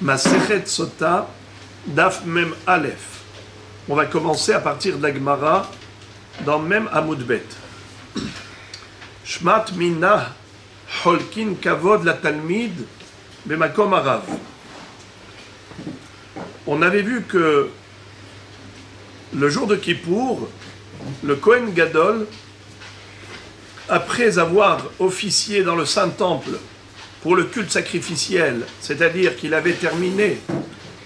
Masechet Sota, Daf Mem Aleph. On va commencer à partir de la Gemara dans Mem Amud Bet. Shmat Mina Holkin Kavod la Talmid Bemakom Arav. On avait vu que le jour de Kippour, le Kohen Gadol, après avoir officié dans le Saint-Temple pour le culte sacrificiel, c'est-à-dire qu'il avait terminé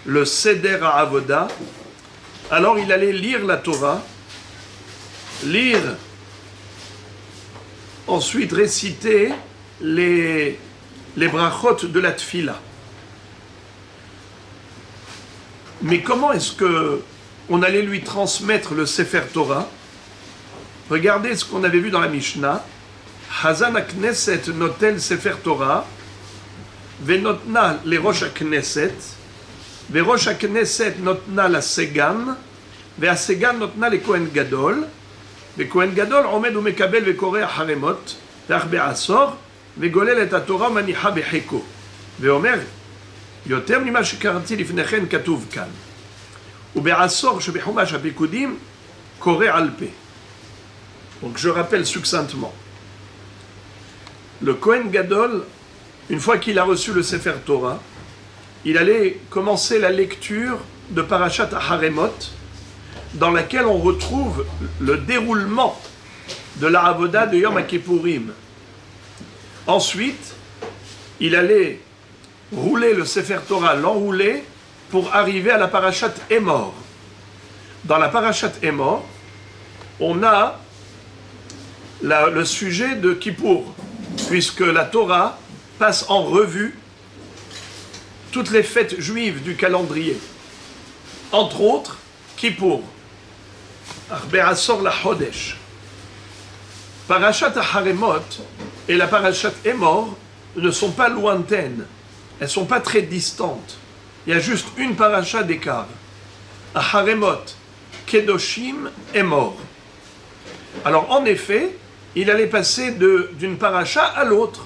le Seder à Avoda, alors il allait lire la Torah, ensuite réciter les brachot de la Tfila. Mais comment est-ce qu'on allait lui transmettre le Sefer Torah? Regardez ce qu'on avait vu dans la Mishnah. Hazan HaKnesset notel Sefer Torah, venotna le Rosh HaKnesset, veRosh HaKnesset notna la Segan, veHasegan notna le Kohen Gadol, veKohen Gadol omed umekabel vekore haremot, ve'arbe asor, וגולל את התורה מניחה בחיקו, ואומר, יותר ממה שקראתי לפני כן כתוב כאן, ובעשור שבחומש הפיקודים קורא על פה. Donc je rappelle succinctement, le Kohen Gadol, une fois qu'il a reçu le Sefer Torah, il allait commencer la lecture de Parashat Haremot, dans laquelle on retrouve le déroulement de la Avoda de Yom HaKippourim. Ensuite, il allait rouler le Sefer Torah, l'enrouler, pour arriver à la Parashat Emor. Dans la Parashat Emor, on a le sujet de Kippour, puisque la Torah passe en revue toutes les fêtes juives du calendrier. Entre autres, Kippour, Arbe Asor la Chodesh. Parashat Haremot et la Parashat Emor ne sont pas lointaines, elles ne sont pas très distantes. Il y a juste une paracha d'écart. Haremot, Kedoshim, Emor. Alors en effet, il allait passer d'une paracha à l'autre.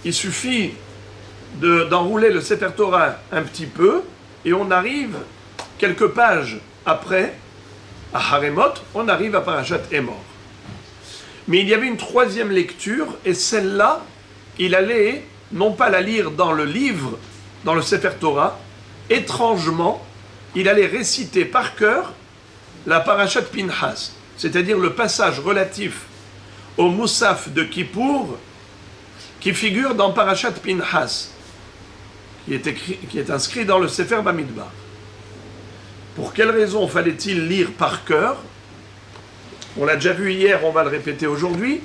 Il suffit d'enrouler le Sefer Torah un petit peu et on arrive quelques pages après, à Haremot, on arrive à Parashat Emor. Mais il y avait une troisième lecture, et celle-là, il allait non pas la lire dans le livre, dans le Sefer Torah, étrangement, il allait réciter par cœur la Parashat Pinhas, c'est-à-dire le passage relatif au Moussaf de Kippour, qui figure dans Parashat Pinhas, qui est inscrit dans le Sefer Bamidbar. Pour quelle raison fallait-il lire par cœur? On l'a déjà vu hier, on va le répéter aujourd'hui,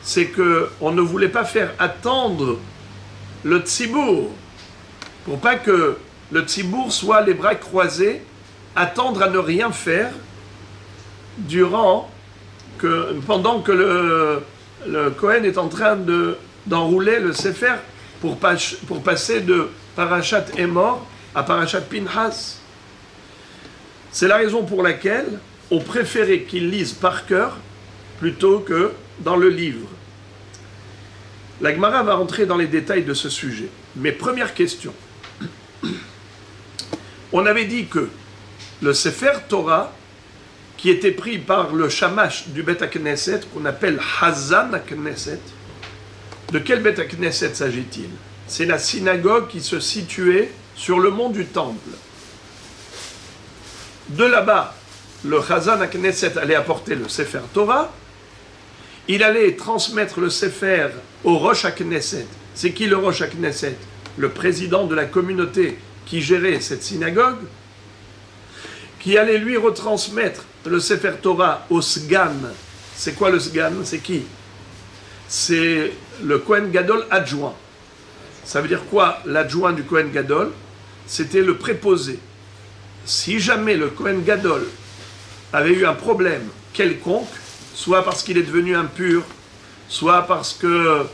c'est qu'on ne voulait pas faire attendre le tzibour, pour pas que le tzibour soit les bras croisés, attendre à ne rien faire pendant que le Kohen est en train d'enrouler le Sefer pour passer de Parashat Emor à Parashat Pinhas. C'est la raison pour laquelle on préférait qu'il lise par cœur plutôt que dans le livre. La Gemara va rentrer dans les détails de ce sujet. Mais première question. On avait dit que le Sefer Torah, qui était pris par le Shamash du Bet HaKnesset, qu'on appelle Hazan HaKnesset, de quel Bet HaKnesset s'agit-il? C'est la synagogue qui se situait sur le mont du Temple. De là-bas, le Hazan HaKnesset allait apporter le Sefer Torah, il allait transmettre le Sefer au Rosh HaKnesset. C'est qui le Rosh HaKnesset? Le président de la communauté qui gérait cette synagogue, qui allait lui retransmettre le Sefer Torah au Sgan. C'est quoi le Sgan? C'est qui? C'est le Kohen Gadol adjoint. Ça veut dire quoi, l'adjoint du Kohen Gadol? C'était le préposé. Si jamais le Kohen Gadol avait eu un problème quelconque, soit parce qu'il est devenu impur, soit parce que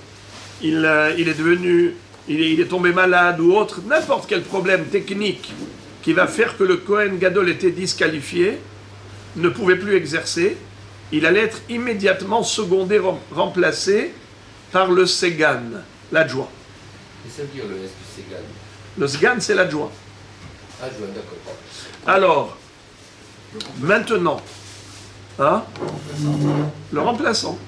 il est tombé malade ou autre, n'importe quel problème technique qui va faire que le Kohen Gadol était disqualifié, ne pouvait plus exercer, il allait être immédiatement secondé, remplacé par le Segan, l'adjoint. Et ça veut dire le S du Segan? Le sgan, c'est l'adjoint. Adjoint, d'accord. Alors, maintenant, hein, le remplaçant.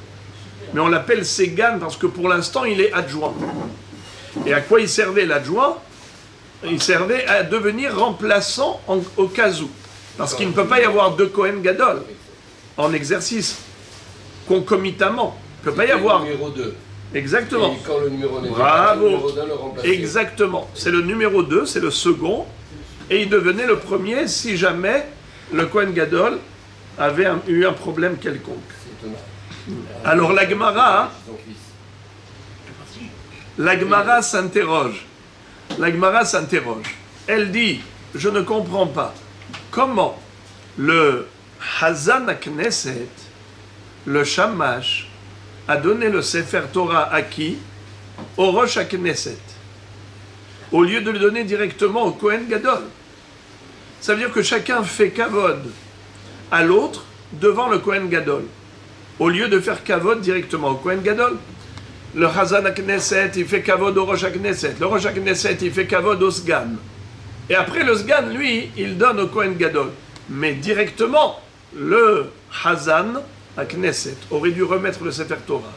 Mais on l'appelle Ségan parce que pour l'instant, il est adjoint. Et à quoi il servait l'adjoint? Il servait à devenir remplaçant au cas où. Parce qu'il ne peut pas y avoir deux Kohen Gadol en exercice concomitamment. Il ne peut pas y avoir. Numéro 2. Exactement. Et quand le numéro 1 Bravo. le numéro 1 le remplaçait. Exactement. C'est le numéro 2, c'est le second. Et il devenait le premier si jamais le Kohen Gadol avait eu un problème quelconque. C'est étonnant. Alors la Gemara, Son fils. la Gemara s'interroge. La Gemara s'interroge. Elle dit, je ne comprends pas. Comment le Hazan Knesset, le Shamash, a donné le Sefer Torah à qui? Au Rosh Knesset. Au lieu de le donner directement au Kohen Gadol. Ça veut dire que chacun fait kavod à l'autre devant le Kohen Gadol. Au lieu de faire kavod directement au Kohen Gadol. Le Hazan Knesset, il fait kavod au Rosh Knesset. Le Rosh Knesset, il fait kavod au Sgan. Et après le Sgan, lui, il donne au Kohen Gadol. Mais directement, le Hazan Knesset aurait dû remettre le Sefer Torah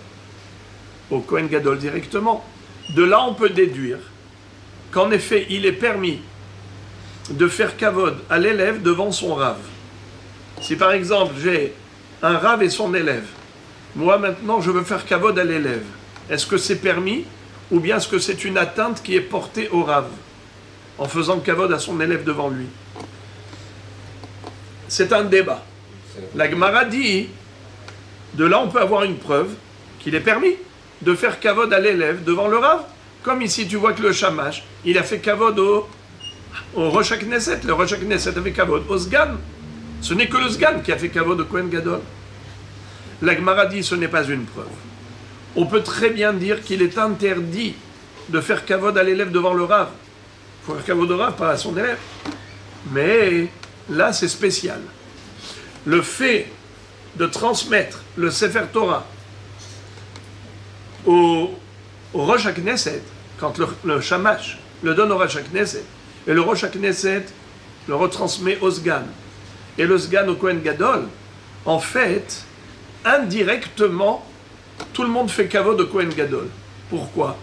au Kohen Gadol directement. De là, on peut déduire qu'en effet, il est permis de faire kavod à l'élève devant son rave. Si par exemple, j'ai un rave et son élève, moi maintenant, je veux faire kavod à l'élève, est-ce que c'est permis ou bien est-ce que c'est une atteinte qui est portée au rave en faisant kavod à son élève devant lui? C'est un débat. La Gemara dit, de là on peut avoir une preuve qu'il est permis de faire kavod à l'élève devant le rave. Comme ici tu vois que le Shamash, il a fait kavod au Rosh Knesset. Le Rosh Knesset a fait kavod au Sgan. Ce n'est que le Sgan qui a fait kavod au Kohen Gadol. La Gemara dit, ce n'est pas une preuve. On peut très bien dire qu'il est interdit de faire kavod à l'élève devant le rave. Il faut faire kavod au rave, pas à son élève. Mais là, c'est spécial. Le fait de transmettre le Sefer Torah au Rosh Knesset, quand le Shamash le donne au Rosh Knesset, et le Rosh Knesset le retransmet au Sgan, et le Sgan au Kohen Gadol, en fait, indirectement, tout le monde fait kavod de Kohen Gadol. Pourquoi?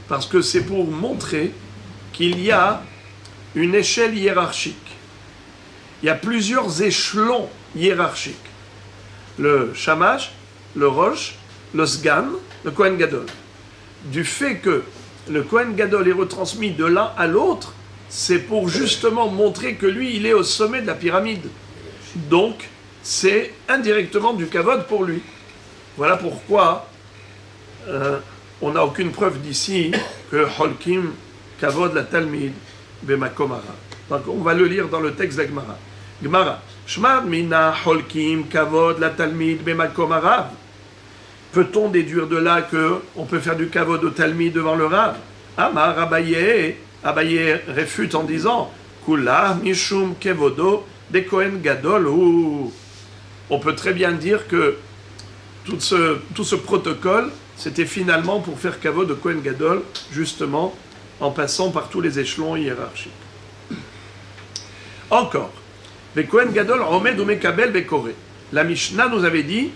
Parce que c'est pour montrer qu'il y a une échelle hiérarchique. Il y a plusieurs échelons hiérarchiques. Le Shamash, le Rosh, le Sgan, le Kohen Gadol. Du fait que le Kohen Gadol est retransmis de l'un à l'autre, c'est pour justement montrer que lui, il est au sommet de la pyramide. Donc, c'est indirectement du kavod pour lui. Voilà pourquoi on n'a aucune preuve d'ici que Holkim kavod la Talmid bemakomara. Donc, on va le lire dans le texte de la Gemara. Gemara. Shmad mina Holkim kavod la Talmid bemakomara. Peut-on déduire de là qu'on peut faire du kavod au Talmid devant le Rav? Amar Abaye. Abaye réfute en disant Kula mishum kevodo de Kohen Gadol. On peut très bien dire que tout ce protocole, c'était finalement pour faire kavod de Kohen Gadol, justement, en passant par tous les échelons hiérarchiques. Encore. Le Kohen Gadol omed ou mekabel bekoré. La Mishnah nous avait dit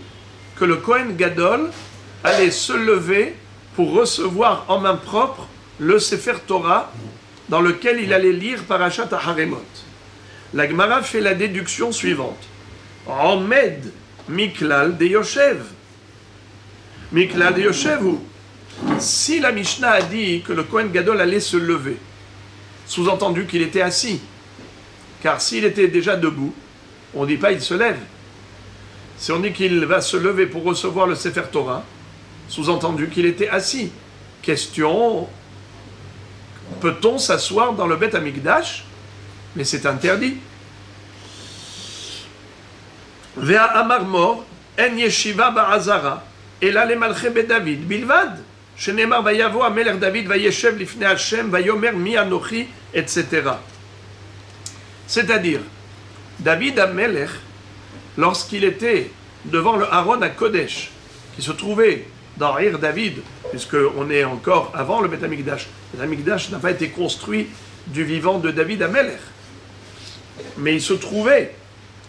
que le Kohen Gadol allait se lever pour recevoir en main propre le Sefer Torah dans lequel il allait lire Parashat HaHaremot. La Gemara fait la déduction suivante. Omed Miklal de Yoshev. Miklal de Yoshev, si la Mishnah a dit que le Kohen Gadol allait se lever, sous-entendu qu'il était assis, car s'il était déjà debout, on ne dit pas il se lève. Si on dit qu'il va se lever pour recevoir le Sefer Torah, sous-entendu qu'il était assis. Question, peut-on s'asseoir dans le Beth Amikdash? Mais c'est interdit. Vea Amar Mor, En Yeshiva Ba'azara, Ela le Malche David, Bilvad, Shenemar Vayavo Amelech David Vayeshev Lifnei Hashem, Vayomer Mi Anochi, etc. C'est-à-dire, David Amelech, lorsqu'il était devant le Aaron à Kodesh, qui se trouvait dans Ir David, puisqu'on est encore avant le Beth Amikdash. Le Beth Amikdash n'a pas été construit du vivant de David à Melech. Mais il se trouvait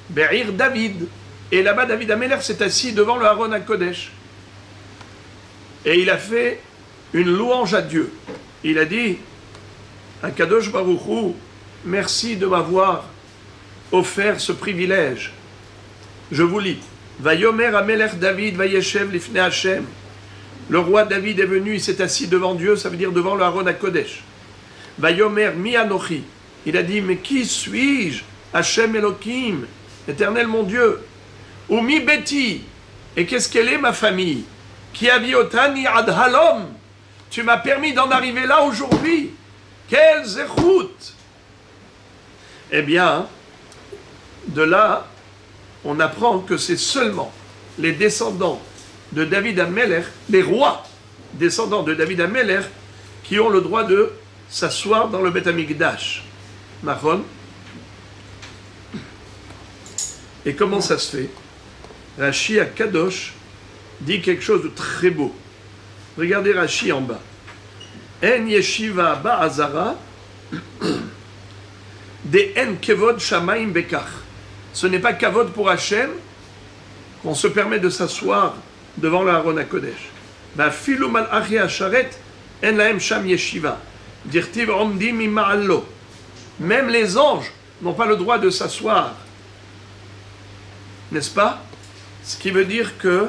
Be'ir David. Et là-bas, David Amelech s'est assis devant le Haron HaKodesh. Et il a fait une louange à Dieu. Il a dit à Kadosh Baruch Hu, merci de m'avoir offert ce privilège. Je vous lis. Vayomer Amelech David Vayeshev Lifnei Hashem. Le roi David est venu, il s'est assis devant Dieu, ça veut dire devant le Haron HaKodesh. Vayomer Mi Anochi. Il a dit, mais qui suis-je? Hashem Elohim, éternel mon Dieu. Umi Beti. Et qu'est-ce qu'elle est, ma famille? Qui aviotani ad halom. Tu m'as permis d'en arriver là aujourd'hui. Quelle zéchout. Eh bien, de là, on apprend que c'est seulement les descendants de David Amelech, les rois descendants de David Amelech, qui ont le droit de s'asseoir dans le Beth Amikdash. Mahon. Et comment ça se fait? Rashi à Kadosh dit quelque chose de très beau. Regardez Rashi en bas. En yeshiva ba'azara de en kevod shamaim bekach. Ce n'est pas kavod pour Hachem qu'on se permet de s'asseoir devant le Haron HaKodesh. Ba filu malachi hasharet en lahem sham yeshiva. Dirtiv omdim ima'allo. Même les anges n'ont pas le droit de s'asseoir. N'est-ce pas? Ce qui veut dire que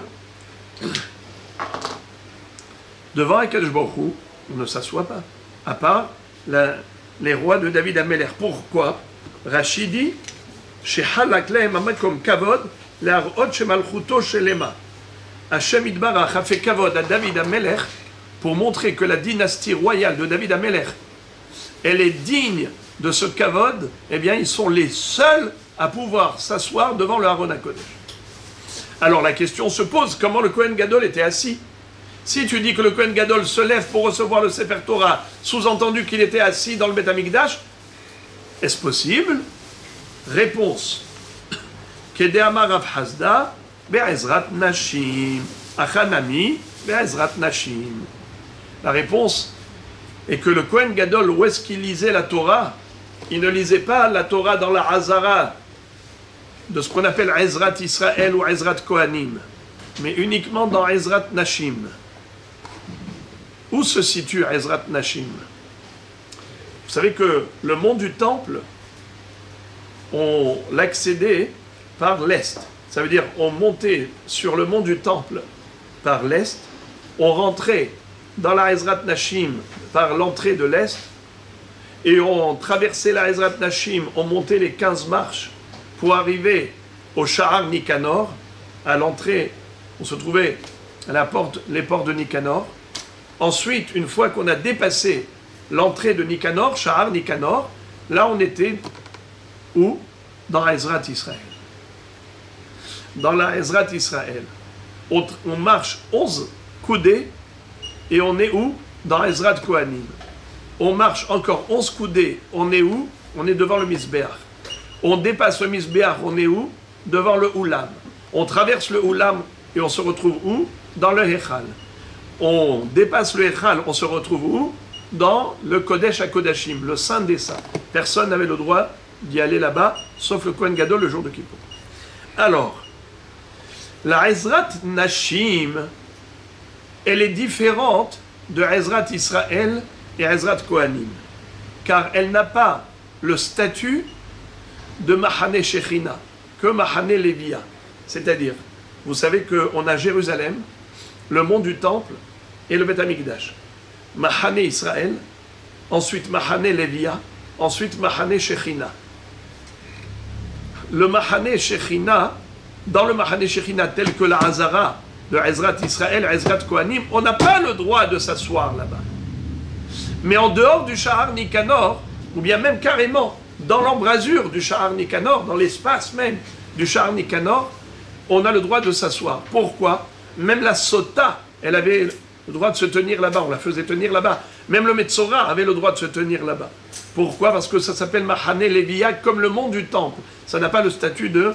devant Akadosh Baruch Hu, on ne s'assoit pas. À part les rois de David Amelech. Pourquoi? Rashi dit Shehalak lehem amakom kavod leharot shemalchuto shelema. Hashem Yitbarach a fait kavod à David Amelech pour montrer que la dynastie royale de David Amelech, elle est digne de ce kavod. Eh bien, ils sont les seuls à pouvoir s'asseoir devant le Haron HaKodesh. Alors la question se pose, comment le Kohen Gadol était assis? Si tu dis que le Kohen Gadol se lève pour recevoir le Sefer Torah, sous-entendu qu'il était assis dans le Beth Amikdash, est-ce possible? Réponse. Kedeamar Rav Hasda be'ezrat nashim. Achanami be'ezrat nashim. La réponse est que le Kohen Gadol, où est-ce qu'il lisait la Torah? Il ne lisait pas la Torah dans la Hazara, de ce qu'on appelle Ezrat Israël ou Ezrat Kohanim, mais uniquement dans Ezrat Nashim. Où se situe Ezrat Nashim? Vous savez que le mont du Temple, on l'accédait par l'est. Ça veut dire on montait sur le mont du Temple par l'est, on rentrait dans la Ezrat Nashim par l'entrée de l'est, et on traversait la Ezrat Nashim, on montait les 15 marches pour arriver au Sha'ar Nikanor. À l'entrée, on se trouvait à les portes de Nikanor. Ensuite, une fois qu'on a dépassé l'entrée de Nikanor, Sha'ar Nikanor, là on était où? Dans la Ezrat Israël. Dans la Ezrat Israël. On marche 11 coudées et on est où? Dans Ezrat Kohanim. On marche encore 11 coudées, on est où? On est devant le Mizbeach. On dépasse le Mizbeach, on est où? Devant le Oulam. On traverse le Oulam et on se retrouve où? Dans le Hechal. On dépasse le Hechal, on se retrouve où? Dans le Kodesh HaKodashim, le Saint des Saints. Personne n'avait le droit d'y aller là-bas, sauf le Kohen Gadol le jour de Kippour. Alors, la Ezrat Nashim, elle est différente de Ezrat Israël et Ezrat Kohanim, car elle n'a pas le statut de Mahane Shechina, que Mahane Lévia. C'est-à-dire, vous savez qu'on a Jérusalem, le mont du Temple et le Beth Amikdash. Mahane Israël, ensuite Mahane Lévia, ensuite Mahane Shechina. Le Mahane Shechina, dans le Mahane Shechina tel que la Hazara de Ezrat Israël, Ezrat Kohanim, on n'a pas le droit de s'asseoir là-bas. Mais en dehors du Sha'ar Nikanor, ou bien même carrément dans l'embrasure du Sha'ar Nikanor, dans l'espace même du Sha'ar Nikanor, on a le droit de s'asseoir. Pourquoi? Même la Sota, elle avait le droit de se tenir là-bas, on la faisait tenir là-bas. Même le Metzora avait le droit de se tenir là-bas. Pourquoi? Parce que ça s'appelle Mahane Lévia, comme le mont du Temple. Ça n'a pas le statut de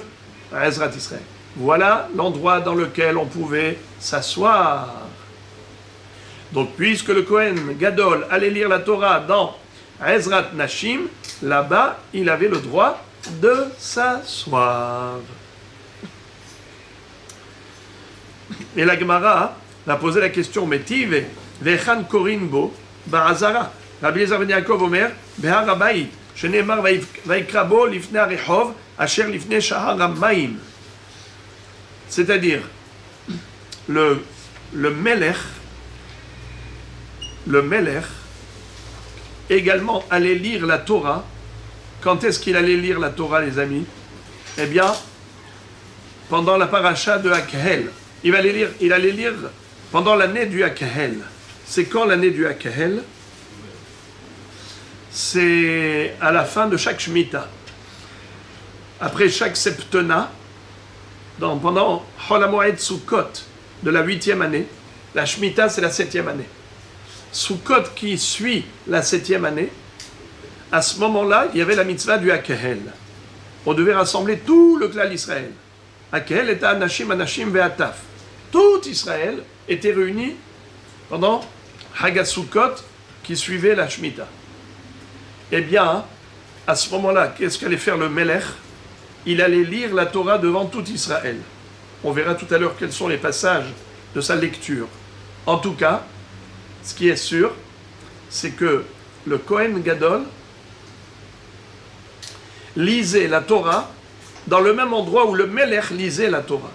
Ezrat Israël. Voilà l'endroit dans lequel on pouvait s'asseoir. Donc, puisque le Kohen Gadol allait lire la Torah dans Ezrat Nashim, là-bas, il avait le droit de s'asseoir. Et la Gemara a posé la question, Metive, Vechan Korinbo, Ba'azara. Rabbi Eliezer ben Yaakov Omer, Behar Habayit, Shenemar Vaikra bo lifnei Arechov, Asher lifnei Shahar HaMaim. C'est-à-dire, le Melech également allait lire la Torah. Quand est-ce qu'il allait lire la Torah, les amis? Eh bien, pendant la paracha de Hakhel. Il allait lire pendant l'année du Hakhel. C'est quand l'année du Hakhel? C'est à la fin de chaque Shemitah. Après chaque Septena, pendant Chol HaMoed Sukkot de la 8e année, la Shemitah c'est la 7e année. Sukkot qui suit la 7e année, à ce moment-là, il y avait la mitzvah du Hakhel. On devait rassembler tout le clan d'Israël. Hakhel était Anashim, Anashim, Ve'ataf. Tout Israël était réuni pendant Hagat Sukkot qui suivait la Shemitah. Eh bien, à ce moment-là, qu'est-ce qu'allait faire le Melech? Il allait lire la Torah devant tout Israël. On verra tout à l'heure quels sont les passages de sa lecture. En tout cas, ce qui est sûr, c'est que le Kohen Gadol lisait la Torah dans le même endroit où le Melech lisait la Torah.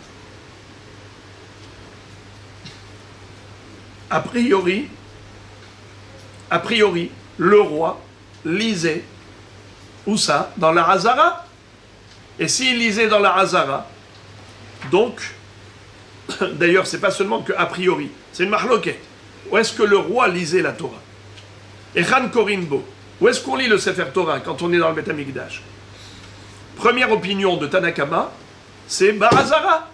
A priori, le roi lisait, où ça? Dans la Hazara. Et s'il lisait dans la Hazara, donc, d'ailleurs, c'est pas seulement que a priori, c'est une mahloket. Où est-ce que le roi lisait la Torah? Et Khan Korinbo, où est-ce qu'on lit le Sefer Torah quand on est dans le Beth Amikdash? Première opinion de Tanakama, c'est Bahazara.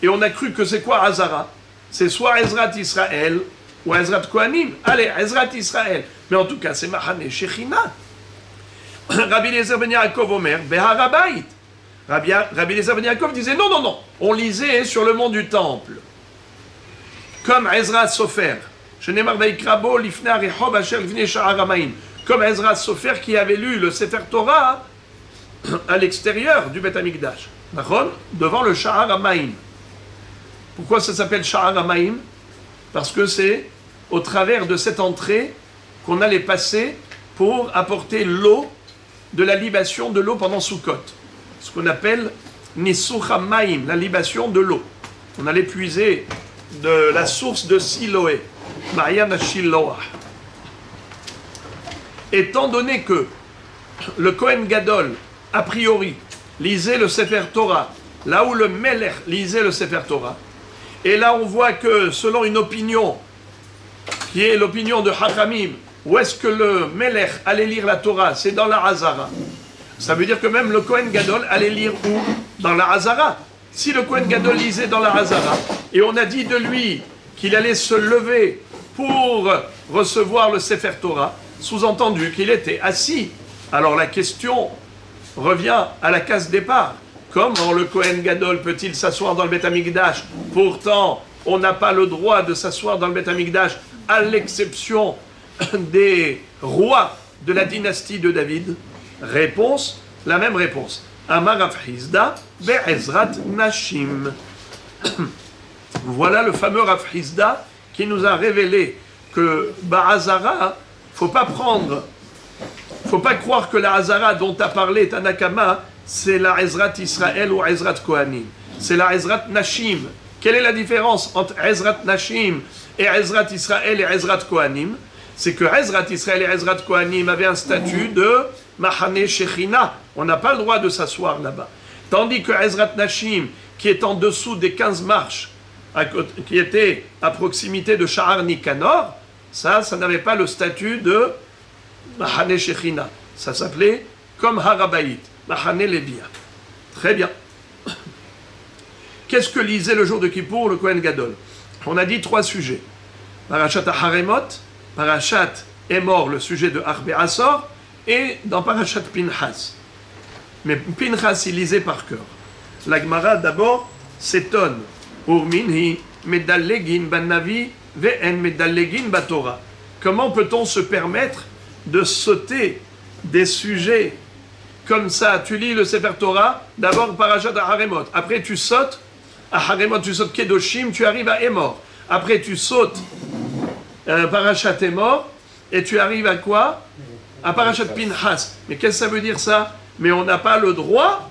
Et on a cru que c'est quoi Hazara? C'est soit Ezrat Israël ou Ezrat Kohanim. Allez, Ezrat Israël. Mais en tout cas, c'est Mahane Shechina. Rabbi Eliezer ben Yaakov Omer, Behar Habayit. Rabbi Eliezer ben Yaakov disait non, on lisait sur le mont du Temple. Comme Ezra Sofer. Shenemar Vaikra bo lifnei Arechov asher lifnei Sha'ar HaMaim. Comme Ezra Sofer qui avait lu le Sefer Torah à l'extérieur du Beth Amikdash. Devant le Sha'ar HaMaim. Pourquoi ça s'appelle Sha'ar HaMaim? Parce que c'est au travers de cette entrée qu'on allait passer pour apporter l'eau, de la libation de l'eau pendant Sukkot. Ce qu'on appelle Nisuch HaMaim, la libation de l'eau. On allait puiser de la source de Siloé, Ma'ayan HaShiloah. Étant donné que le Kohen Gadol, a priori, lisait le Sefer Torah, là où le Melech lisait le Sefer Torah, et là on voit que selon une opinion, qui est l'opinion de Hachamim, où est-ce que le Melech allait lire la Torah? C'est dans la Hazara. Ça veut dire que même le Kohen Gadol allait lire où? Dans la Hazara. Si le Kohen Gadol lisait dans la Hazara, et on a dit de lui qu'il allait se lever pour recevoir le Sefer Torah, sous-entendu qu'il était assis. Alors la question revient à la case départ. Comment le Kohen Gadol peut-il s'asseoir dans le Beth Amikdash? Pourtant, on n'a pas le droit de s'asseoir dans le Beth Amikdash, à l'exception des rois de la dynastie de David. Réponse, la même réponse. Amar Rav Hizda be'ezrat nashim. Voilà le fameux Rav Hizda qui nous a révélé que Ba'azara, faut pas croire que la Hazara dont a parlé Tanakama, c'est la Ezrat Israël ou Ezrat Kohanim. C'est la Ezrat Nashim. Quelle est la différence entre Ezrat Nashim et Ezrat Israël et Ezrat Kohanim? C'est que Ezrat Israël et Ezrat Kohanim avaient un statut de Mahane Shechina. On n'a pas le droit de s'asseoir là-bas. Tandis que Ezrat Nashim, qui est en dessous des 15 marches, qui était à proximité de Sha'ar Nikanor, ça n'avait pas le statut de Mahane Shechina. Ça s'appelait comme Harabaït, Mahane Levia. Très bien. Qu'est-ce que lisait le jour de Kippour le Kohen Gadol? On a dit 3 sujets. Parashat Haremot, Parashat Emor, le sujet de Arbe Asor, et dans Parashat Pinchas. Mais Pinchas, il lisait par cœur. La Gemara d'abord s'étonne. Urminhi, Medallegin, Bannavi, ve'en medallegin batora. Comment peut-on se permettre de sauter des sujets comme ça? Tu lis le Sefer Torah, d'abord Parashat Haremot, après tu sautes à Haremot, tu sautes Kedoshim, tu arrives à Emor. Après tu sautes Parashat Emor, et tu arrives à quoi? À Parashat Pinchas. Mais qu'est-ce que ça veut dire ça? Mais on n'a pas le droit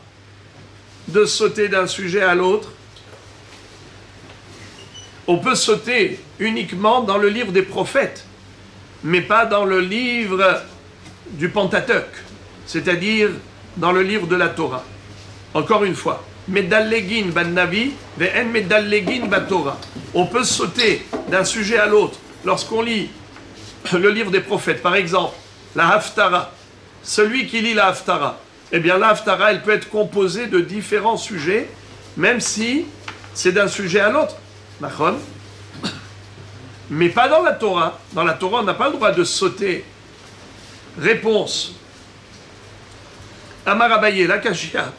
de sauter d'un sujet à l'autre. On peut sauter uniquement dans le livre des prophètes, mais pas dans le livre du Pentateuque, c'est-à-dire dans le livre de la Torah. Encore une fois, Medallegin ban Navi, ve'en medallegin bat Torah. On peut sauter d'un sujet à l'autre lorsqu'on lit le livre des prophètes. Par exemple, la Haftara. Celui qui lit la Haftara, eh bien la Haftara, elle peut être composée de différents sujets, même si c'est d'un sujet à l'autre. Nachon. Mais pas dans la Torah. Dans la Torah, on n'a pas le droit de sauter. Réponse. Amar Abaye, la Kashia.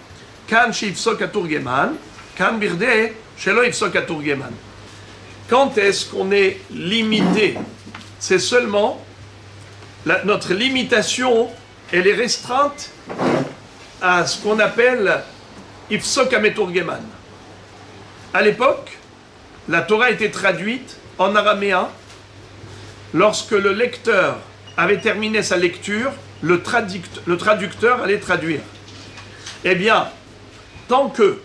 Kan shifsok aturgeman, kan birde shelo ifsok aturgeman. Quand est-ce qu'on est limité? C'est seulement notre limitation, elle est restreinte à ce qu'on appelle ifsok ameturgeman. À l'époque, la Torah était traduite en araméen. Lorsque le lecteur avait terminé sa lecture, le traducteur allait traduire. Eh bien, tant que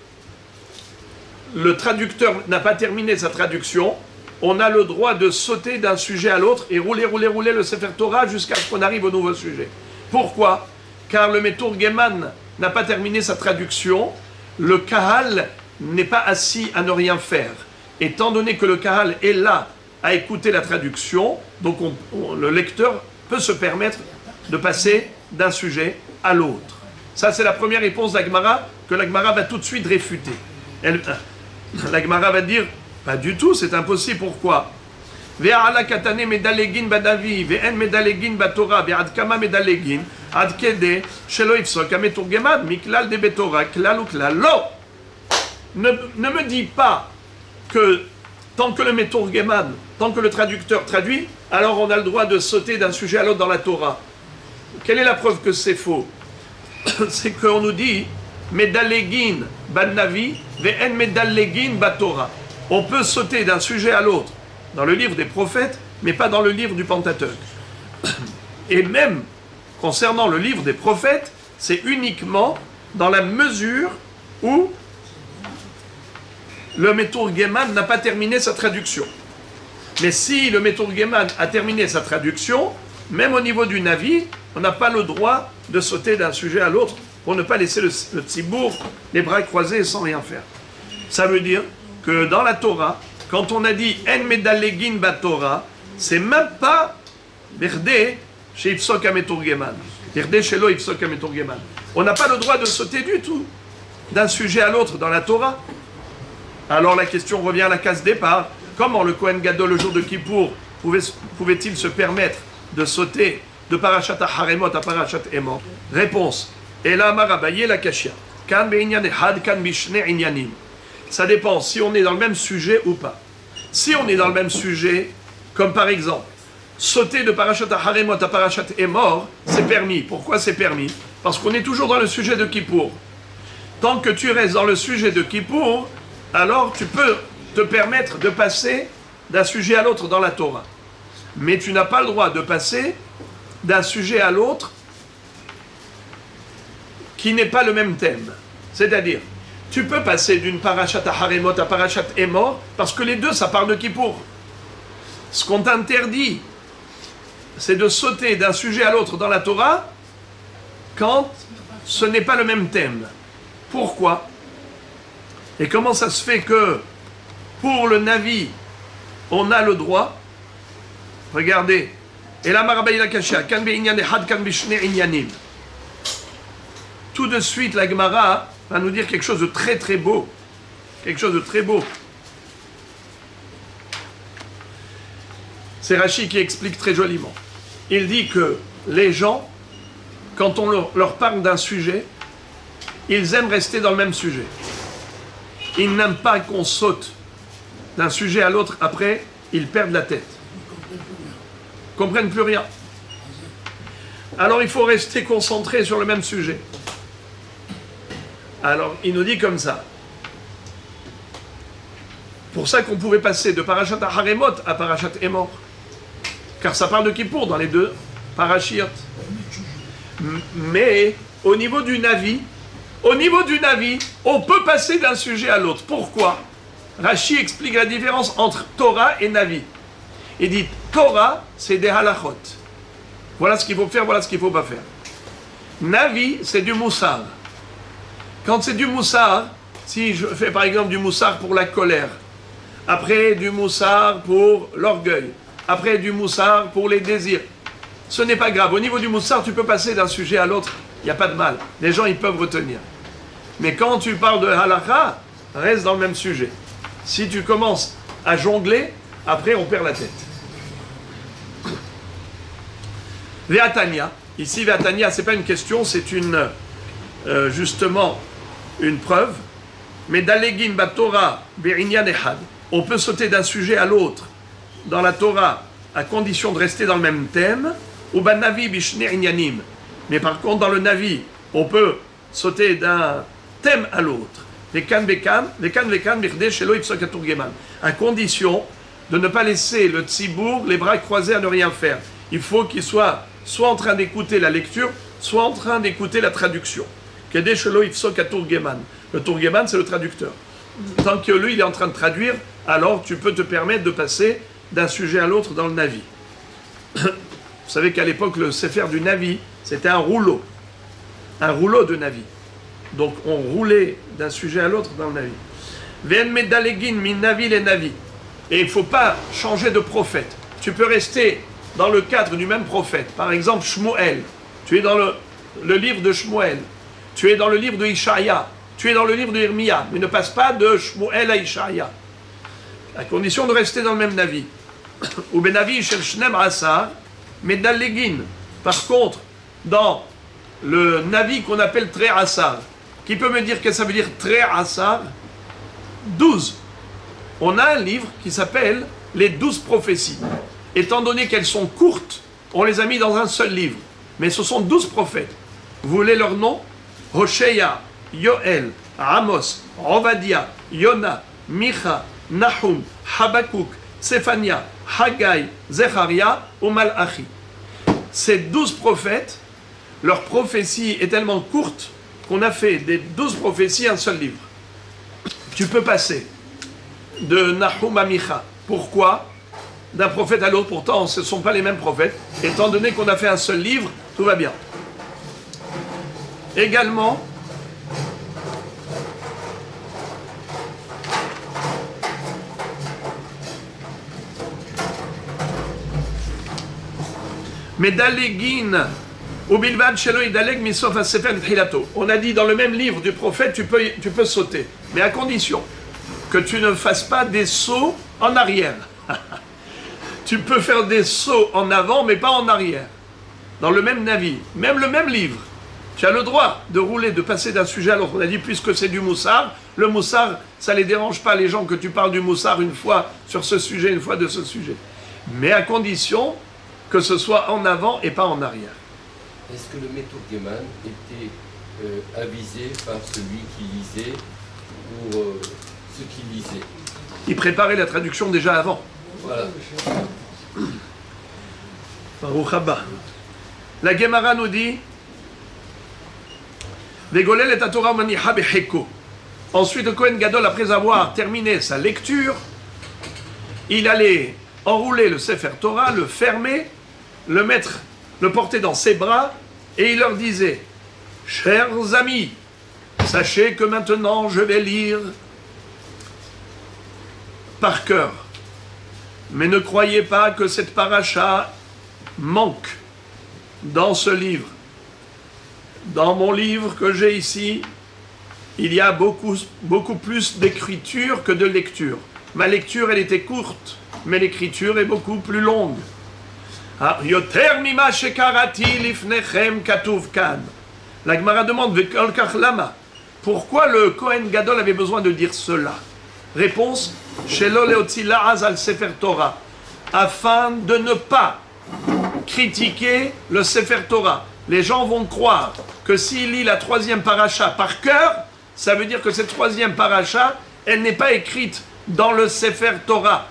le traducteur n'a pas terminé sa traduction, on a le droit de sauter d'un sujet à l'autre et rouler le Sefer Torah jusqu'à ce qu'on arrive au nouveau sujet. Pourquoi? Car le Meturgeman n'a pas terminé sa traduction, le Kahal n'est pas assis à ne rien faire. Étant donné que le Kahal est là à écouter la traduction, donc le lecteur peut se permettre de passer d'un sujet à l'autre. Ça, c'est la première réponse d'Agmara, que l'Agmara va tout de suite réfuter. L'Agmara va dire, pas du tout, c'est impossible. Pourquoi? Ve'ala katane medalegin badavi, ve'en medalegin batora, ve'ad kama medalegin, ad kede, shelo ifsok ameturgeman, miklal de betora, klal ou klal. Lo! Ne me dis pas que tant que le meturgeman, tant que le traducteur traduit, alors on a le droit de sauter d'un sujet à l'autre dans la Torah. Quelle est la preuve que c'est faux? C'est qu'on nous dit Medallegin ban Navi, ve'en medallegin bat Torah. On peut sauter d'un sujet à l'autre dans le livre des prophètes, mais pas dans le livre du Pentateuque. Et même concernant le livre des prophètes, c'est uniquement dans la mesure où le Meturgeman n'a pas terminé sa traduction. Mais si le Meturgeman a terminé sa traduction, même au niveau du Navi, on n'a pas le droit de sauter d'un sujet à l'autre pour ne pas laisser le tzibour les bras croisés sans rien faire. Ça veut dire que dans la Torah, quand on a dit En medallegin bat Torah, c'est même pas Berde chez Ifsok Ameturgeman. Berde chez Lo Ifsok Ameturgeman. On n'a pas le droit de sauter du tout d'un sujet à l'autre dans la Torah. Alors la question revient à la case départ. Comment le Kohen Gadol, le jour de Kippour, pouvait-il se permettre de sauter de Parashat Haremot à Parashat Emor? Réponse. Ela Amar Abaye la Kashia. Kan be'inyan echad, kan bishne inyanim. Ça dépend si on est dans le même sujet ou pas. Si on est dans le même sujet, comme par exemple, sauter de Parashat Haremot à Parashat Emor, c'est permis. Pourquoi c'est permis? Parce qu'on est toujours dans le sujet de Kippour. Tant que tu restes dans le sujet de Kippour, alors tu peux te permettre de passer d'un sujet à l'autre dans la Torah. Mais tu n'as pas le droit de passer d'un sujet à l'autre qui n'est pas le même thème. C'est-à-dire, tu peux passer d'une Parashat Haremot à Parashat Emor parce que les deux, ça parle de Kippour. Ce qu'on t'interdit, c'est de sauter d'un sujet à l'autre dans la Torah quand ce n'est pas le même thème. Pourquoi? Et comment ça se fait que pour le Navi, on a le droit? Regardez. Et la Marabaï la Kasha, kan be'inyan echad, kan bishne inyanim. Tout de suite, la Gemara va nous dire quelque chose de très très beau. Quelque chose de très beau. C'est Rashi qui explique très joliment. Il dit que les gens, quand on leur parle d'un sujet, ils aiment rester dans le même sujet. Ils n'aiment pas qu'on saute d'un sujet à l'autre après ils perdent la tête. Ils ne comprennent plus rien. Alors il faut rester concentré sur le même sujet. Alors il nous dit comme ça. Pour ça qu'on pouvait passer de Parashat Haremot à Parashat Emor. Car ça parle de Kippour dans les deux parashiot. Mais au niveau du Navi, on peut passer d'un sujet à l'autre. Pourquoi? Rashi explique la différence entre Torah et Navi. Il dit Torah, c'est des halachot. Voilà ce qu'il faut faire, voilà ce qu'il ne faut pas faire. Navi, c'est du moussar. Quand c'est du moussar, si je fais par exemple du moussar pour la colère, après du moussar pour l'orgueil, après du moussar pour les désirs, ce n'est pas grave. Au niveau du moussar, tu peux passer d'un sujet à l'autre, il n'y a pas de mal. Les gens, ils peuvent retenir. Mais quand tu parles de halakha, reste dans le même sujet. Si tu commences à jongler, après on perd la tête. Ve'atania, ici Ve'atania, c'est pas une question, c'est justement une preuve. Mais d'alegin ba Torah be'inyan echad, on peut sauter d'un sujet à l'autre dans la Torah à condition de rester dans le même thème. Ou ba navi bishne inyanim. Mais par contre dans le navi, on peut sauter d'un thème à l'autre. À condition de ne pas laisser le tzibour les bras croisés à ne rien faire. Il faut qu'il soit en train d'écouter la lecture, soit en train d'écouter la traduction. Le Tourgeman, c'est le traducteur. Tant que lui, il est en train de traduire, alors tu peux te permettre de passer d'un sujet à l'autre dans le Navi. Vous savez qu'à l'époque, le Sefer du Navi, c'était un rouleau de Navi. Donc on roulait d'un sujet à l'autre dans le Navi. Ven medalegin min Navi les Navi. Et il ne faut pas changer de prophète. Tu peux rester dans le cadre du même prophète. Par exemple, Shmuel. Tu es dans le livre de Shmuel. Tu es dans le livre de Ishaïa. Tu es dans le livre de Irmia. Mais ne passe pas de Shmuel à Ishaïa. À condition de rester dans le même Navi. Ou benavi shel shnem asar medalegin. Par contre, dans le Navi qu'on appelle Tre Asar, qui peut me dire que ça veut dire Tre Asar? 12. On a un livre qui s'appelle les 12 prophéties. Étant donné qu'elles sont courtes, on les a mis dans un seul livre. Mais ce sont 12 prophètes. Vous voulez leur nom? Hoshéa, Yoël, Amos, Ovadia, Yona, Micha, Nahum, Habakkuk, Séphania, Haggai, Zecharia ou Malachi. Ces 12 prophètes, leur prophétie est tellement courte qu'on a fait des 12 prophéties un seul livre. Tu peux passer de Nahum à Micha. Pourquoi? D'un prophète à l'autre, pourtant ce ne sont pas les mêmes prophètes. Étant donné qu'on a fait un seul livre, tout va bien. Également, Medalegin ou bilvad shelo idaleg misof hasefer tchilato. On a dit dans le même livre du prophète, tu peux sauter, mais à condition que tu ne fasses pas des sauts en arrière. Tu peux faire des sauts en avant, mais pas en arrière. Dans le même Navi, même le même livre, tu as le droit de rouler, de passer d'un sujet à l'autre. On a dit, puisque c'est du moussar, le moussar, ça ne les dérange pas les gens que tu parles du moussar une fois sur ce sujet, une fois de ce sujet. Mais à condition que ce soit en avant et pas en arrière. Est-ce que le Métourgueman était avisé par celui qui lisait ou ce qui lisait? Il préparait la traduction déjà avant. Voilà. Baruch haba. La Gemara nous dit Vegolel et Torah maniha beheko. Ensuite, le Kohen Gadol, après avoir terminé sa lecture, il allait enrouler le Sefer Torah, le fermer, le mettre, le porter dans ses bras, et il leur disait: chers amis, sachez que maintenant je vais lire par cœur. Mais ne croyez pas que cette paracha manque dans ce livre. Dans mon livre que j'ai ici, il y a beaucoup plus d'écriture que de lecture. Ma lecture, elle était courte, mais l'écriture est beaucoup plus longue. Yoter mima shekarati lifnechem katuv kan. La Gemara demande Vekol kach lama. Pourquoi le Kohen Gadol avait besoin de dire cela? Réponse: Shelo leotzi la'az al Sefer Torah, afin de ne pas critiquer le Sefer Torah. Les gens vont croire que s'il lit la troisième paracha par cœur, ça veut dire que cette troisième paracha, elle n'est pas écrite dans le Sefer Torah.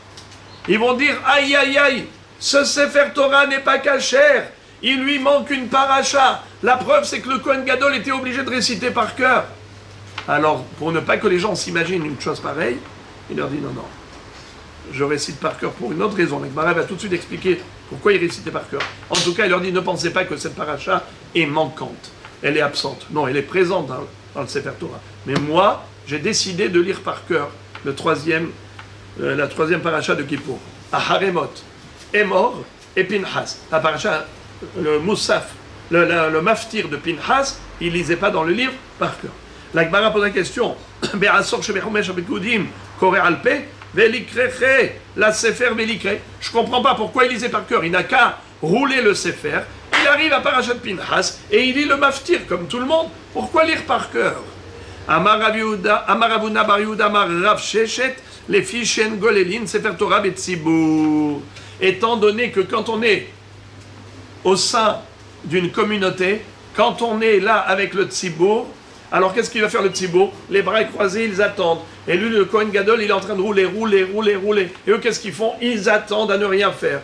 Ils vont dire, aïe aïe aïe, ce Sefer Torah n'est pas cachère, il lui manque une paracha. La preuve, c'est que le Kohen Gadol était obligé de réciter par cœur. Alors, pour ne pas que les gens s'imaginent une chose pareille, il leur dit non, non, je récite par cœur pour une autre raison. Le Gemara va tout de suite expliquer pourquoi il récitait par cœur. En tout cas, il leur dit, ne pensez pas que cette paracha est manquante, elle est absente. Non, elle est présente dans le Sefer Torah. Mais moi, j'ai décidé de lire par cœur la troisième paracha de Kippour. À Haremot, Emor et Pinchas. La paracha, le Moussaf, le maftir de Pinchas, il ne lisait pas dans le livre par cœur. La Gemara pose la question. Je ne comprends pas pourquoi il lisait par cœur. Il n'a qu'à rouler le Sefer. Il arrive à Parashat Pinchas et il lit le maftir comme tout le monde. Pourquoi lire par cœur? Amar Ravuna bar Yehuda Amar Rav Sheshet les Fishen Golelin Sefer Torah Betzibur. Étant donné que quand on est au sein d'une communauté, quand on est là avec le Tzibur, alors qu'est-ce qu'il va faire le Tzibur? Les bras croisés, ils attendent. Et lui, le Kohen Gadol, il est en train de rouler. Et eux, qu'est-ce qu'ils font? Ils attendent à ne rien faire.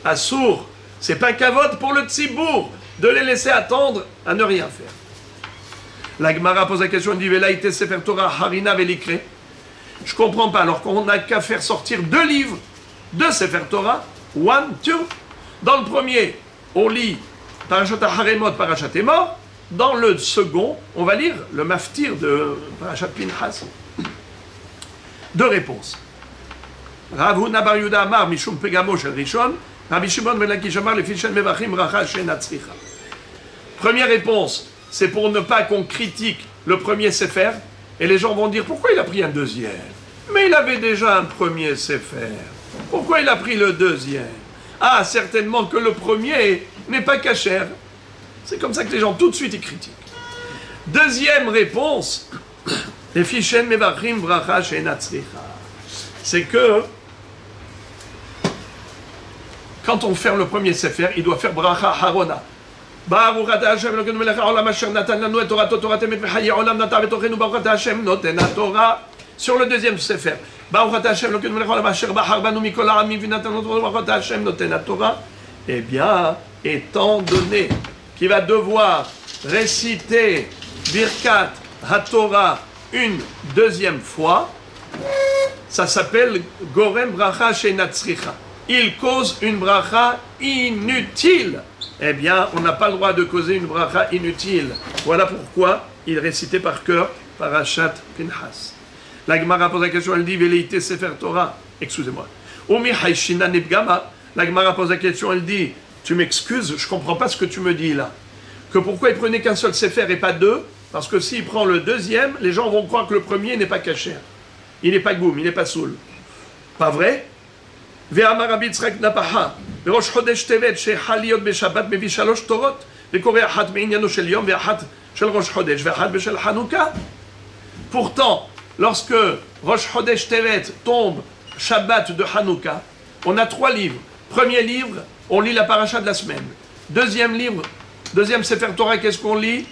Assour, c'est pas kavod pour le Tzibur de les laisser attendre à ne rien faire. La Gemara pose la question, elle dit Velaïte Sefer Torah Harina Velikre. Je comprends pas, alors qu'on n'a qu'à faire sortir 2 livres de Sefer Torah, 1, 2. Dans le premier, on lit Parashat Haremot, Parashat Emor. Dans le second, on va lire le maftir de Parashat Pinchas. 2 réponses. Rav Huna bar Yehuda Amar Mishum Pegamo Shel Rishon, Rabbi Shimon ben Lakish Amar le Fishen Mevachim Racha She'en Hatzricha. Première réponse, c'est pour ne pas qu'on critique le premier Sefer, et les gens vont dire pourquoi il a pris un deuxième? Mais il avait déjà un premier Sefer. Pourquoi il a pris le deuxième? Ah, certainement que le premier n'est pas cachère. C'est comme ça que les gens tout de suite y critiquent. Deuxième réponse, les Fishen Mevachim Bracha She'en Hatzricha. C'est que quand on ferme le premier Sefer, il doit faire Bracha Harona. Baruch ata Hashem Elokeinu melech haolam asher natan lanu et torato Torah emet v'chayei olam nata v'tochenu Baruch ata Hashem noten haTorah. Sur le deuxième Sefer, Baruch ata Hashem Elokeinu melech haolam asher bachar banu mikol ha'amim v'natan lanu Baruch ata Hashem noten haTorah. Eh bien, étant donné qu'il va devoir réciter Birkat HaTorah une deuxième fois, ça s'appelle Gorem Bracha She'en Hatzricha. Il cause une bracha inutile. Eh bien, on n'a pas le droit de causer une bracha inutile. Voilà pourquoi il récitait par cœur Parashat Pinchas. La Gemara pose la question, elle dit Veleite Sefer Torah. Excusez-moi. Umi Haishina Nibgama. La Gemara pose la question, elle dit tu m'excuses, je ne comprends pas ce que tu me dis là. Que pourquoi il prenait qu'un seul Sefer et pas 2? Parce que s'il prend le deuxième, les gens vont croire que le premier n'est pas caché. Il n'est pas goum, il n'est pas soul. Pas vrai? ואמר רבי יצחק נפחה, בראש חודש טבת שחל להיות בשבת מביא 3 תורות, וקורא אחת בעניינו של יום ואחת של ראש חודש ואחת בשל חנוכה. Pourtant, lorsque Rosh Chodesh Tevet tombe Shabbat de Hanouka, on a 3 livres. Premier livre, on lit la paracha de la semaine. Deuxième livre, deuxième Sefer Torah, qu'est-ce qu'on lit?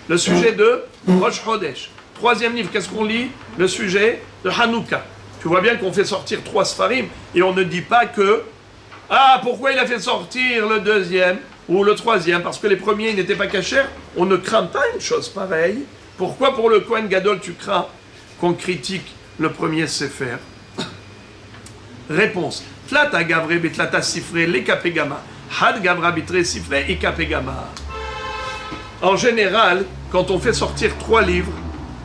Le sujet de Rosh Chodesh. Troisième livre, qu'est-ce qu'on lit? Le sujet de Hanouka. Tu vois bien qu'on fait sortir 3 Sfarim et on ne dit pas que ah, pourquoi il a fait sortir le deuxième ou le troisième? Parce que les premiers n'étaient pas cachers. On ne craint pas une chose pareille. Pourquoi pour le Kohen Gadol tu crains qu'on critique le premier Sefer? Réponse. Tlata gavre betlata sifre lekapegama. Had gavra bitre sifre ikapegama. En général, quand on fait sortir 3 livres,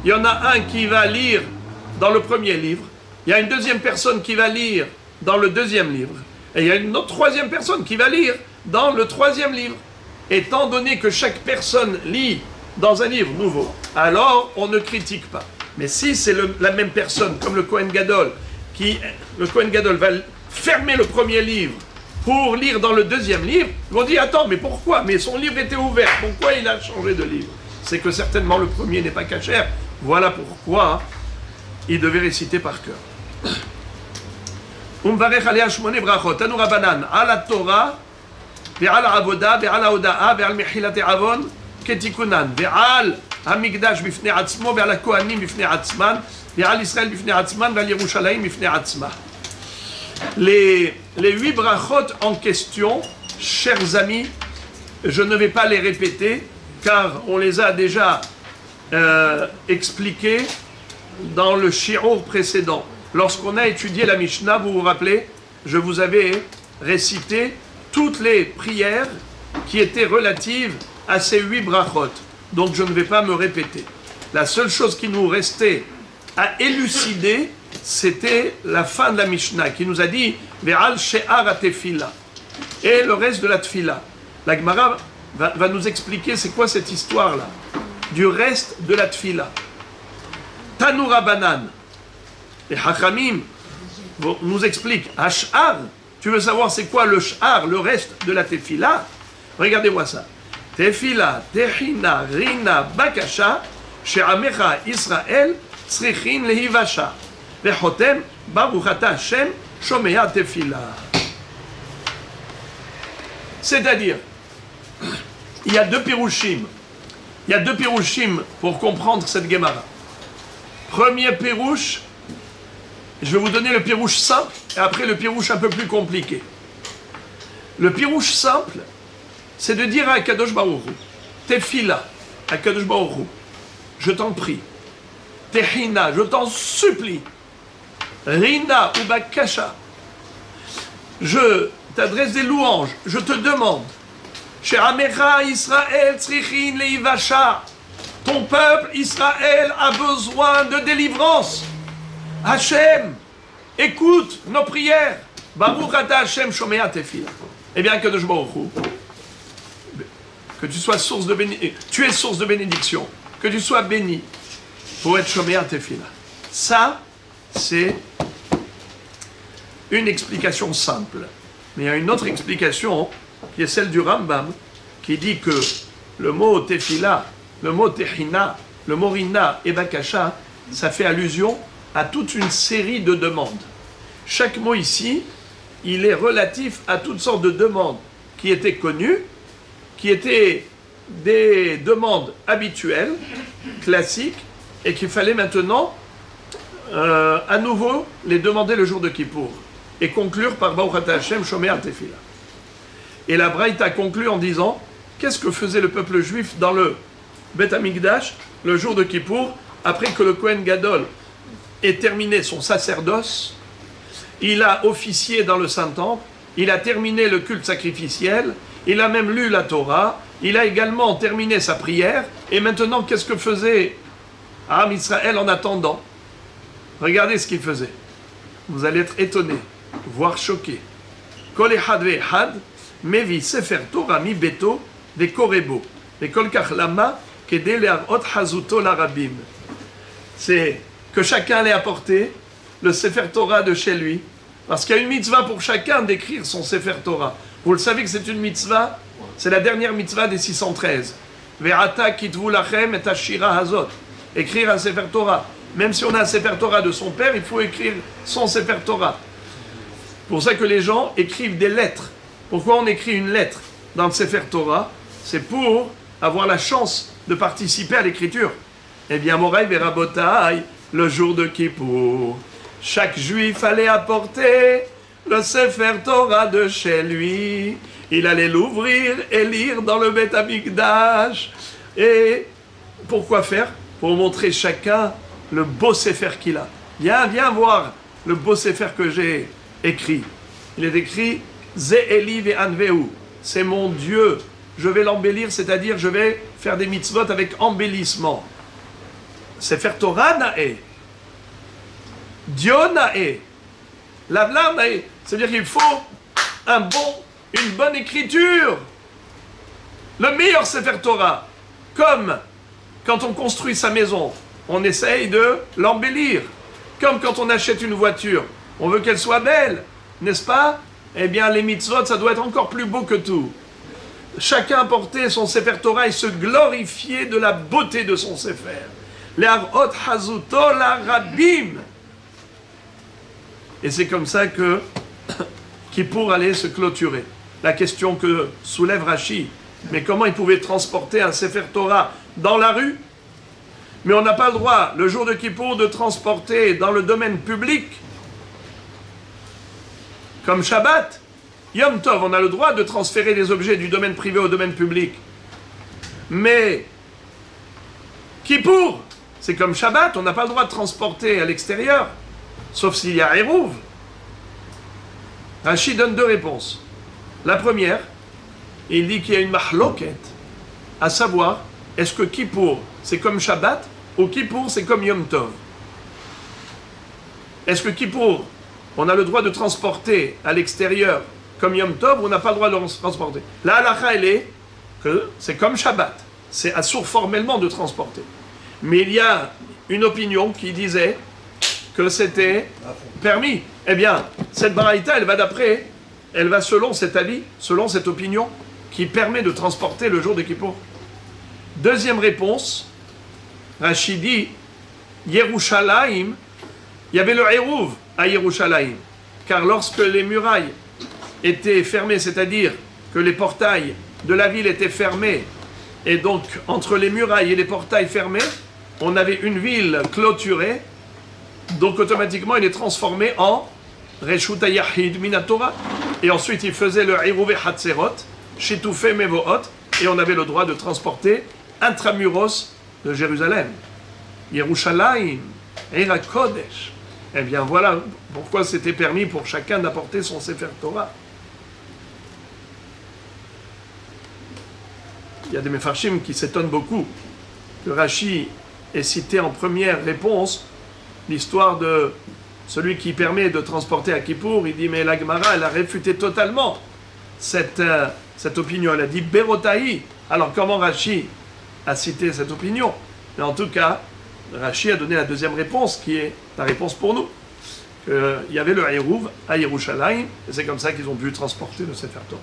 il y en a un qui va lire dans le premier livre. Il y a une deuxième personne qui va lire dans le deuxième livre. Et il y a une autre troisième personne qui va lire dans le troisième livre. Étant donné que chaque personne lit dans un livre nouveau, alors on ne critique pas. Mais si c'est la même personne, comme le Kohen Gadol, le Kohen Gadol va fermer le premier livre pour lire dans le deuxième livre, ils vont dire, attends, mais pourquoi? Mais son livre était ouvert, pourquoi il a changé de livre? C'est que certainement le premier n'est pas cachère. Voilà pourquoi il devait réciter par cœur. ומברך עליה 8 ברכות. תנו רבנן, על התורה ועל העבודה ועל ההודאה ועל מחילת עוון כתיקונן, ועל המקדש בפני עצמו ועל הכהנים בפני עצמן ועל ישראל בפני עצמן ועל ירושלים בפני עצמה. Les 8 brachot en question, chers amis, je ne vais pas les répéter car on les a déjà expliqués dans le shiur précédent. Lorsqu'on a étudié la Mishnah, vous vous rappelez, je vous avais récité toutes les prières qui étaient relatives à ces 8 brachot. Donc je ne vais pas me répéter. La seule chose qui nous restait à élucider, c'était la fin de la Mishnah qui nous a dit Ve'al she'ar atefila et le reste de la tefila. La Gemara va nous expliquer c'est quoi cette histoire-là du reste de la tefila. Tanu Rabanan. Les Hachamim nous expliquent Hash'ar. Tu veux savoir c'est quoi le sh'ar, le reste de la tefila? Regardez-moi ça. Tefila, tehina, rina, bakasha, she'amecha Israël, tzrichin lehivasha. Vechotem, baruch ata Hashem, shomea tefila. C'est-à-dire, il y a 2 pirouchim. Il y a 2 pirouchim pour comprendre cette Gemara. Premier pirouche, je vais vous donner le pirouche simple et après le pirouche un peu plus compliqué. Le pirouche simple, c'est de dire à Kadosh Baruch Hu, Tefila, à Kadosh Baruch Hu, je t'en prie. Tehina, je t'en supplie. Rina ou Bakasha, je t'adresse des louanges, je te demande. She'amecha Israël tzrichin leivasha. Ton peuple Israël a besoin de délivrance. Hachem, écoute nos prières. Baruch ata Hashem shomea tefila. Eh bien, Kadosh Baruch Hu, que tu sois source de tu es source de bénédiction, que tu sois béni pour être shomea tefila. Ça, c'est une explication simple. Mais il y a une autre explication qui est celle du Rambam, qui dit que le mot tefila, le mot tehina, le mot rina et bakasha, ça fait allusion à toute une série de demandes. Chaque mot ici, il est relatif à toutes sortes de demandes qui étaient connues, qui étaient des demandes habituelles, classiques, et qu'il fallait maintenant à nouveau les demander le jour de Kippour, et conclure par Baruch ata Hashem shomea tefila. Et la Braïta conclut en disant, qu'est-ce que faisait le peuple juif dans le Beth Amikdash le jour de Kippour, après que le Kohen Gadol ait terminé son sacerdoce, il a officié dans le Saint-Temple, il a terminé le culte sacrificiel, il a même lu la Torah, il a également terminé sa prière, et maintenant qu'est-ce que faisait Am Israël en attendant? Regardez ce qu'il faisait. Vous allez être étonnés, voire choqués. Kol echad ve'echad mevi sefer Torah mi beto ve'korebo ve'kol kach lama kedei le'arot hazuto larabim. C'est que chacun allait apporter le sefer Torah de chez lui, parce qu'il y a une mitzvah pour chacun d'écrire son sefer Torah. Vous le savez que c'est une mitzvah, c'est la dernière mitzvah des 613. Ve'ata kitvu lachem et hashira hazot. Écrire un sefer Torah. Même si on a un sefer Torah de son père, il faut écrire son sefer Torah. C'est pour ça que les gens écrivent des lettres. Pourquoi on écrit une lettre dans le sefer Torah? C'est pour avoir la chance de participer à l'écriture. Eh bien, Moraï Verabotaï, le jour de Kippour, chaque juif allait apporter le sefer Torah de chez lui. Il allait l'ouvrir et lire dans le Beth Amikdash. Et pourquoi faire? Pour montrer chacun le beau sefer qu'il a. Viens voir le beau sefer que j'ai écrit. Il est écrit Ze'eli ve'anveu. C'est mon Dieu. Je vais l'embellir, c'est-à-dire je vais faire des mitzvot avec embellissement. Sefer Torah na'e. Dieu na'e. L'avlam na'e. C'est-à-dire qu'il faut une bonne écriture. Le meilleur sefer Torah. Comme quand on construit sa maison, on essaye de l'embellir. Comme quand on achète une voiture, on veut qu'elle soit belle, n'est-ce pas? Eh bien, les mitzvot, ça doit être encore plus beau que tout. Chacun portait son sefer Torah et se glorifier de la beauté de son sefer. Le'arot hazuto larabim. et c'est comme ça que Kippour allait se clôturer. La question que soulève Rashi, mais comment ils pouvaient transporter un Sefer Torah dans la rue? Mais on n'a pas le droit, le jour de Kippour, de transporter dans le domaine public, comme Shabbat. Yom Tov, on a le droit de transférer des objets du domaine privé au domaine public. Mais Kippour, c'est comme Shabbat, on n'a pas le droit de transporter à l'extérieur, sauf s'il y a Hérouv. Rashi donne deux réponses. La première, il dit qu'il y a une mahloket, à savoir, est-ce que Kippour, c'est comme Shabbat, ou Kippour, c'est comme Yom Tov? Est-ce que Kippour, on a le droit de transporter à l'extérieur comme Yom Tov, ou on n'a pas le droit de le transporter? La halakha, elle est que c'est comme Shabbat, c'est assourd formellement de transporter. Mais il y a une opinion qui disait que c'était permis. Eh bien, cette baraïta, elle va d'après, elle va selon cet avis, selon cette opinion, qui permet de transporter le jour de Kippour. Deuxième réponse, Rashi dit, Yerushalayim, il y avait le Hérouv à Yerushalayim, car lorsque les murailles étaient fermées, c'est-à-dire que les portails de la ville étaient fermés, et donc entre les murailles et les portails fermés, on avait une ville clôturée, donc automatiquement il est transformé en Reshut HaYahid Minatora, et ensuite il faisait le Hérouv et Hatzerot, Shitufei Mevohot, et on avait le droit de transporter intramuros de Jérusalem. Yerushalayim, Eira Kodesh. Eh bien voilà pourquoi c'était permis pour chacun d'apporter son Sefer Torah. Il y a des Mefarshim qui s'étonnent beaucoup que Rashi ait cité en première réponse l'histoire de celui qui permet de transporter à Kippour. Il dit, mais la Gemara, elle a réfuté totalement cette opinion. Elle a dit Berotaï. Alors comment Rashi a cité cette opinion? Mais en tout cas, Rashi a donné la deuxième réponse, qui est la réponse pour nous. Il y avait le Hérouv à Yerushalayim, et c'est comme ça qu'ils ont pu transporter le Sefer Torah.